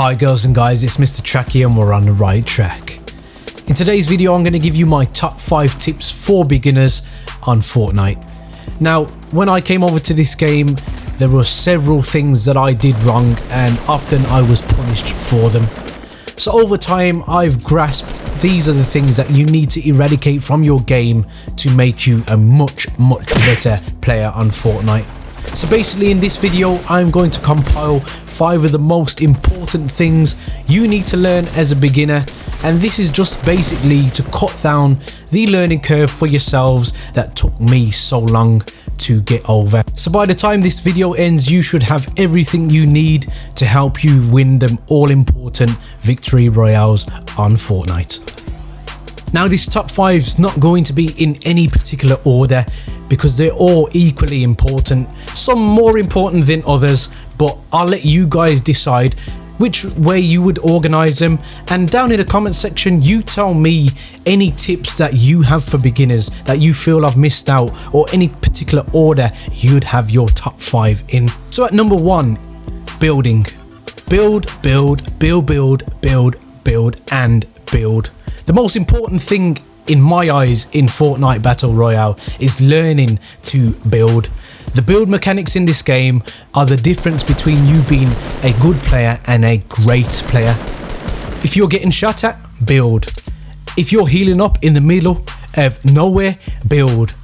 Hi girls and guys, it's Mr. Tracky and we're on the right track. In today's video I'm going to give you my top 5 tips for beginners on Fortnite. Now when I came over to this game there were several things that I did wrong and often I was punished for them. So over time I've grasped these are the things that you need to eradicate from your game to make you a much better player on Fortnite. So basically in this video I'm going to compile 5 of the most important things you need to learn as a beginner, and this is just basically to cut down the learning curve for yourselves that took me so long to get over. So by the time this video ends you should have everything you need to help you win them all important victory royales on Fortnite. Now this top 5 is not going to be in any particular order because they're all equally important, some more important than others, but I'll let you guys decide which way you would organize them, and down in the comment section you tell me any tips that you have for beginners that you feel I've missed out, or any particular order you'd have your top 5 in. So at number 1, building. Build and build. The most important thing in my eyes in Fortnite Battle Royale is learning to build. The build mechanics in this game are the difference between you being a good player and a great player. If you're getting shot at, build. If you're healing up in the middle of nowhere, build.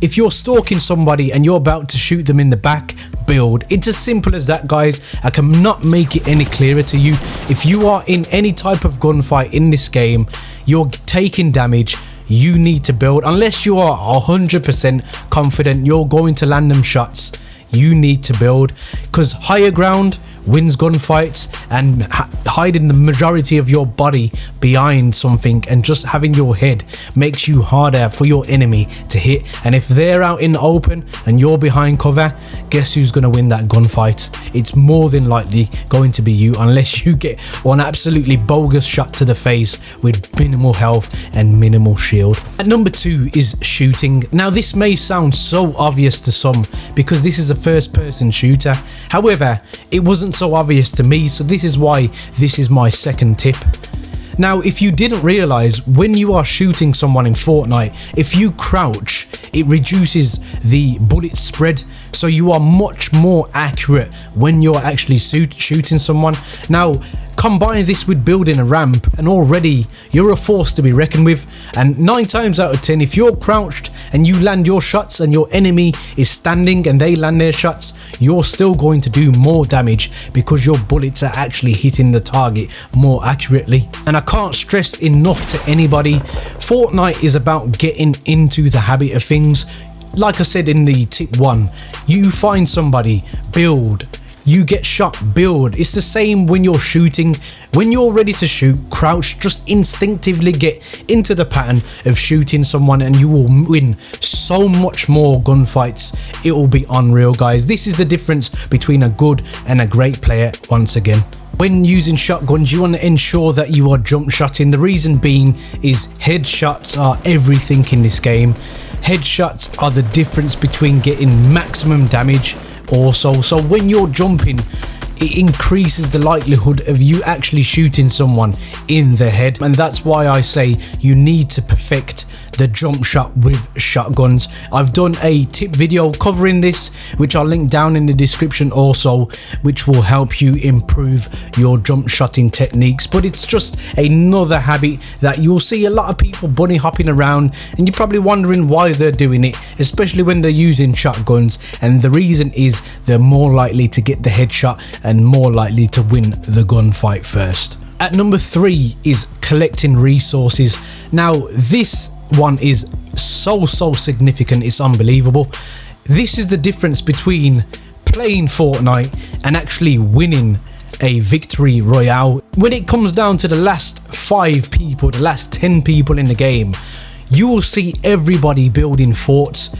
If you're stalking somebody and you're about to shoot them in the back, build. It's as simple as that, guys. I cannot make it any clearer to you. If you are in any type of gunfight in this game, you're taking damage, you need to build. Unless you are 100% confident you're going to land them shots, you need to build, because higher ground wins gunfights, and hiding the majority of your body behind something and just having your head makes you harder for your enemy to hit. And if they're out in the open and you're behind cover, guess who's going to win that gunfight? It's more than likely going to be you, unless you get one absolutely bogus shot to the face with minimal health and minimal shield. At number 2 is shooting. Now this may sound so obvious to some because this is a first person shooter, however it wasn't so obvious to me, so this is why this is my second tip. Now if you didn't realize, when you are shooting someone in Fortnite, if you crouch it reduces the bullet spread, so you are much more accurate when you're actually shooting someone. Now combine this with building a ramp and already you're a force to be reckoned with, and 9 times out of 10 if you're crouched and you land your shots and your enemy is standing and they land their shots, you're still going to do more damage because your bullets are actually hitting the target more accurately. And I can't stress enough to anybody, Fortnite is about getting into the habit of things. Like I said in the tip 1, you find somebody, build. You get shot, build. It's the same when you're shooting. When you're ready to shoot, crouch, just instinctively get into the pattern of shooting someone and you will win so much more gunfights. It will be unreal, guys. This is the difference between a good and a great player once again. When using shotguns, you want to ensure that you are jump shotting. The reason being is headshots are everything in this game. Headshots are the difference between getting maximum damage also. So when you're jumping, it increases the likelihood of you actually shooting someone in the head, and that's why I say you need to perfect the jump shot with shotguns. I've done a tip video covering this, which I'll link down in the description also, which will help you improve your jump shotting techniques. But it's just another habit that you'll see a lot of people bunny hopping around, and you're probably wondering why they're doing it, especially when they're using shotguns, and the reason is they're more likely to get the headshot and more likely to win the gunfight first. At number 3 is collecting resources. Now this one is so significant, it's unbelievable. This is the difference between playing Fortnite and actually winning a victory royale. When it comes down to the last 5 people, the last 10 people in the game, you will see everybody building forts.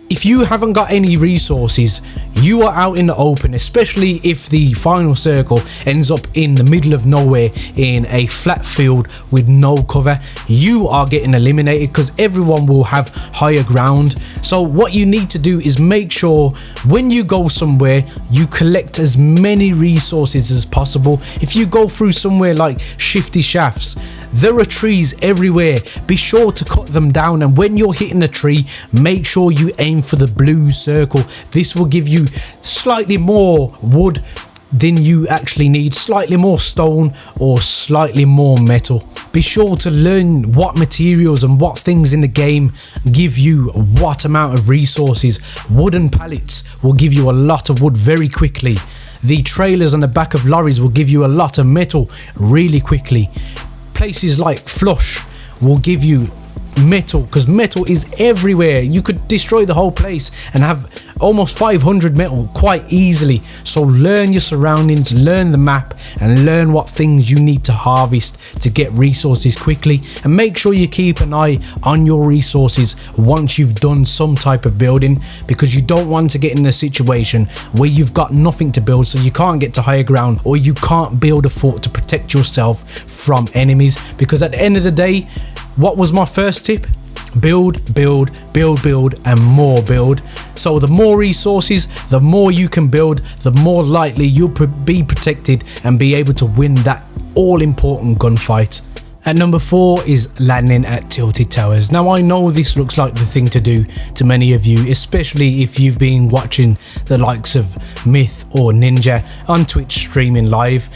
If you haven't got any resources, you are out in the open, especially if the final circle ends up in the middle of nowhere in a flat field with no cover. You are getting eliminated because everyone will have higher ground. So what you need to do is make sure when you go somewhere, you collect as many resources as possible. If you go through somewhere like Shifty Shafts, there are trees everywhere. Be sure to cut them down, and when you're hitting a tree, make sure you aim for the blue circle. This will give you slightly more wood than you actually need, slightly more stone or slightly more metal. Be sure to learn what materials and what things in the game give you what amount of resources. Wooden pallets will give you a lot of wood very quickly. The trailers on the back of lorries will give you a lot of metal really quickly. Places like Flush will give you metal because metal is everywhere. You could destroy the whole place and have almost 500 metal quite easily. So learn your surroundings, learn the map, and learn what things you need to harvest to get resources quickly. And make sure you keep an eye on your resources once you've done some type of building, because you don't want to get in a situation where you've got nothing to build, so you can't get to higher ground, or you can't build a fort to protect yourself from enemies. Because at the end of the day, what was my first tip? Build, build, build, build, and more build. So the more resources, the more you can build, the more likely you'll be protected and be able to win that all important gunfight. At number 4 is landing at tilted towers. Now I know this looks like the thing to do to many of you, especially if you've been watching the likes of Myth or Ninja on Twitch streaming live.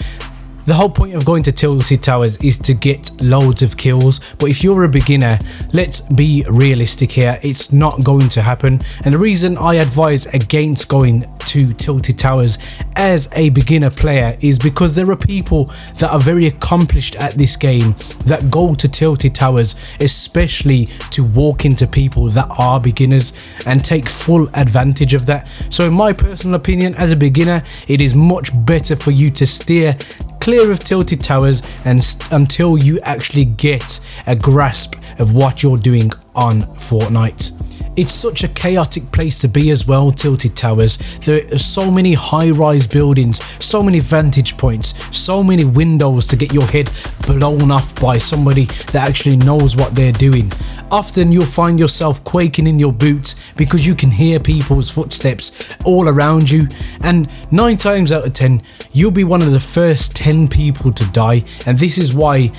The whole point of going to tilted towers is to get loads of kills, but if you're a beginner, let's be realistic here, it's not going to happen. And the reason I advise against going to tilted towers as a beginner player is because there are people that are very accomplished at this game that go to tilted towers, especially to walk into people that are beginners and take full advantage of that. So in my personal opinion, as a beginner, it is much better for you to steer clear of tilted towers and until you actually get a grasp of what you're doing on Fortnite. It's such a chaotic place to be as well, tilted towers. There are so many high-rise buildings, so many vantage points, so many windows to get your head blown off by somebody that actually knows what they're doing. Often you'll find yourself quaking in your boots because you can hear people's footsteps all around you, and 9 times out of 10 you'll be one of the first 10 people to die. And this is why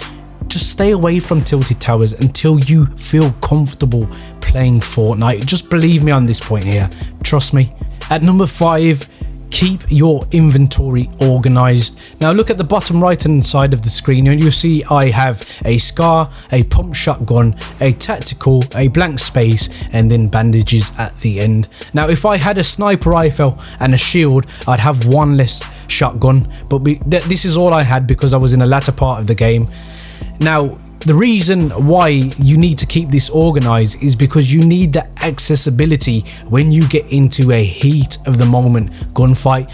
just stay away from tilted towers until you feel comfortable playing Fortnite. Just believe me on this point here, trust me. At number 5, keep your inventory organized. Now look at the bottom right hand side of the screen and you'll see I have a scar, a pump shotgun, a tactical, a blank space, and then bandages at the end. Now if I had a sniper rifle and a shield, I'd have one less shotgun, but this is all I had because I was in the latter part of the game. Now the reason why you need to keep this organized is because you need the accessibility when you get into a heat of the moment gunfight.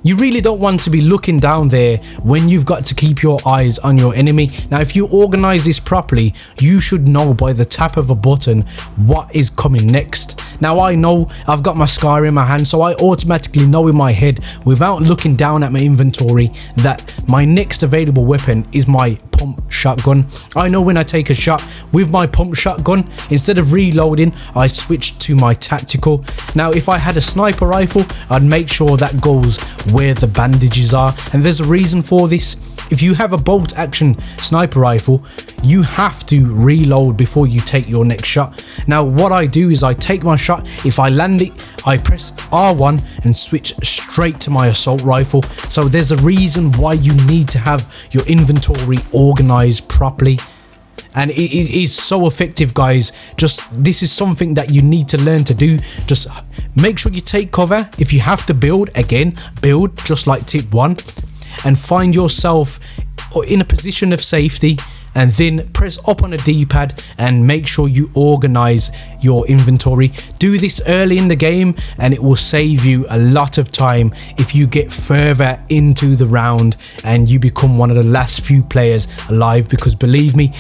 You really don't want to be looking down there when you've got to keep your eyes on your enemy. Now if you organize this properly, you should know by the tap of a button what is coming next. Now I know I've got my scar in my hand, so I automatically know in my head without looking down at my inventory that my next available weapon is my pump shotgun. I know when I take a shot with my pump shotgun, instead of reloading, I switch to my tactical. Now if I had a sniper rifle, I'd make sure that goes where the bandages are, and there's a reason for this. If you have a bolt action sniper rifle, you have to reload before you take your next shot. Now what I do is I take my shot, if I land it, I press R1 and switch straight to my assault rifle. So there's a reason why you need to have your inventory organized properly. And it is so effective, guys. This is something that you need to learn to do. Just make sure you take cover. If you have to build, again, build just like tip 1, and find yourself in a position of safety, and then press up on a D-pad and make sure you organize your inventory. Do this early in the game and it will save you a lot of time if you get further into the round and you become one of the last few players alive, because believe me,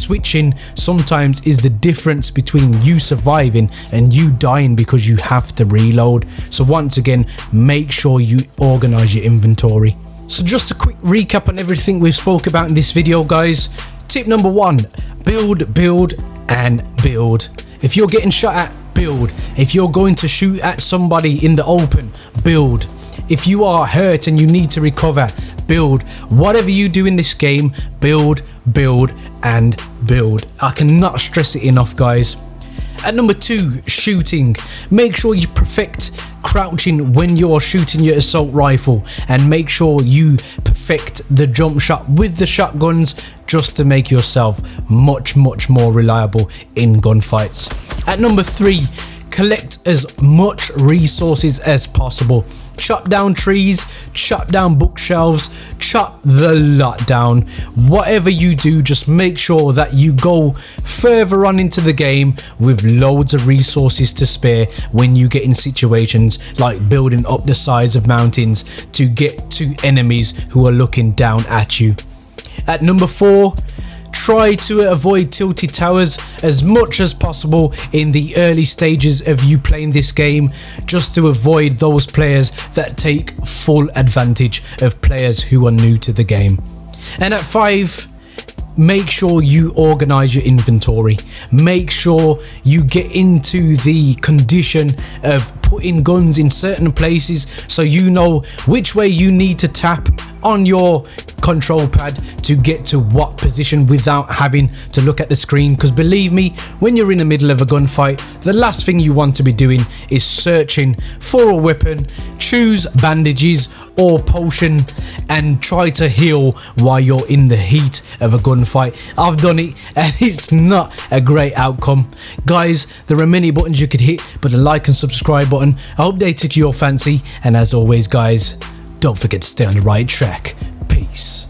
switching sometimes is the difference between you surviving and you dying because you have to reload. So once again, make sure you organize your inventory. So just a quick recap on everything we've spoke about in this video, guys. Tip number 1, build, build, and build. If you're getting shot at, build. If you're going to shoot at somebody in the open, build. If you are hurt and you need to recover, build. Whatever you do in this game, build, build, and build. I cannot stress it enough, guys. At number 2, shooting. Make sure you perfect crouching when you're shooting your assault rifle, and make sure you perfect the jump shot with the shotguns just to make yourself much more reliable in gunfights. At number 3, collect as much resources as possible. Chop down trees, chop down bookshelves, chop the lot down. Whatever you do, just make sure that you go further on into the game with loads of resources to spare when you get in situations like building up the sides of mountains to get to enemies who are looking down at you. At number 4, try to avoid tilted towers as much as possible in the early stages of you playing this game, just to avoid those players that take full advantage of players who are new to the game. And at 5, make sure you organize your inventory. Make sure you get into the condition of putting guns in certain places so you know which way you need to tap on your control pad to get to what position without having to look at the screen, because believe me, when you're in the middle of a gunfight, the last thing you want to be doing is searching for a weapon, choose bandages or potion and try to heal while you're in the heat of a gunfight. I've done it and it's not a great outcome. Guys, there are many buttons you could hit, but the like and subscribe button, I hope they took your fancy, and as always guys, don't forget to stay on the right track. Peace.